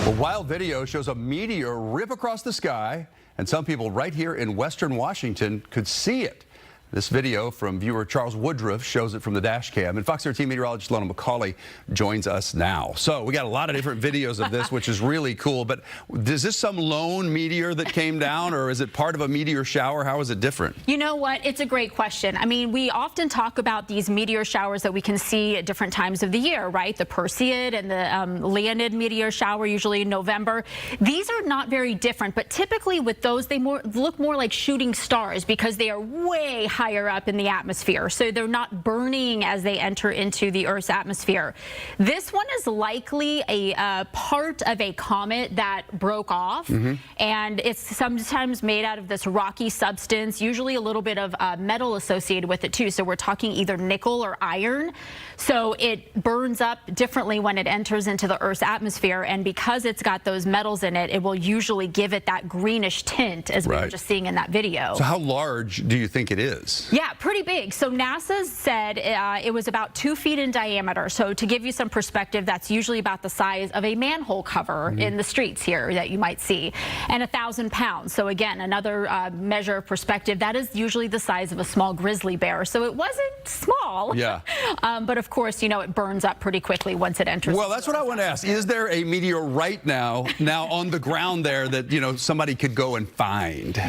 A wild video shows a meteor rip across the sky, and some people right here in western Washington could see it. This video from viewer Charles Woodruff shows it from the dash cam. And Fox 13 meteorologist Lona McCauley joins us now. So we got a lot of different videos of this, which is really cool. But is this some lone meteor that came down, or is it part of a meteor shower? How is it different? You know what? It's a great question. I mean, we often talk about these meteor showers that we can see at different times of the year, right? The Perseid and the Leonid meteor shower, usually in November. These are not very different, but typically with those, they look more like shooting stars because they are way higher up in the atmosphere, so they're not burning as they enter into the Earth's atmosphere. This one is likely a part of a comet that broke off, and it's sometimes made out of this rocky substance, usually a little bit of metal associated with it too. So we're talking either nickel or iron. So it burns up differently when it enters into the Earth's atmosphere, and because it's got those metals in it, it will usually give it that greenish tint as we were just seeing in that video. So how large do you think it is? Yeah, pretty big. So NASA said it was about 2 feet in diameter. So to give you some perspective, that's usually about the size of a manhole cover in the streets here that you might see, and 1,000 pounds. So again, another measure of perspective, that is usually the size of a small grizzly bear. So it wasn't small. Yeah. But of course, you know, it burns up pretty quickly once it enters. Well, that's what I want to ask. Is there a meteor right now on the ground there that, you know, somebody could go and find?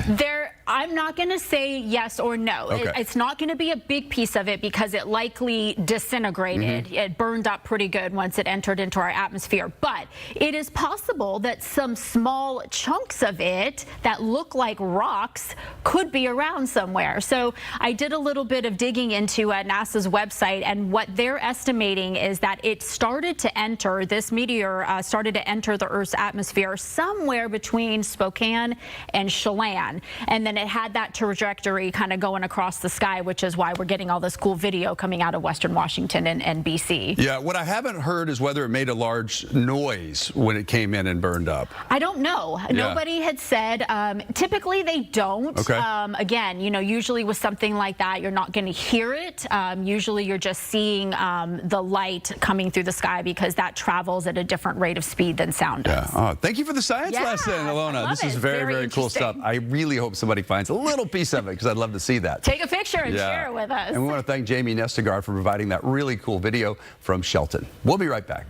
I'm not going to say yes or no. Okay. It's not going to be a big piece of it because it likely disintegrated. It burned up pretty good once it entered into our atmosphere. But it is possible that some small chunks of it that look like rocks could be around somewhere. So I did a little bit of digging into NASA's website, and what they're estimating is that it started to enter, this meteor started to enter the Earth's atmosphere somewhere between Spokane and Chelan. And then it had that trajectory kind of going across the sky, which is why we're getting all this cool video coming out of western Washington and BC. Yeah, what I haven't heard is whether it made a large noise when it came in and burned up. I don't know. Yeah. Nobody had said. Typically they don't. Okay. Again, you know, usually with something like that, you're not going to hear it. Usually you're just seeing the light coming through the sky because that travels at a different rate of speed than sound does. Yeah. Oh, thank you for the science lesson, Ilona. This is very cool stuff. I really hope somebody finds a little piece of it because I'd love to see that. Take a picture and share it with us. And we want to thank Jamie Nestegard for providing that really cool video from Shelton. We'll be right back.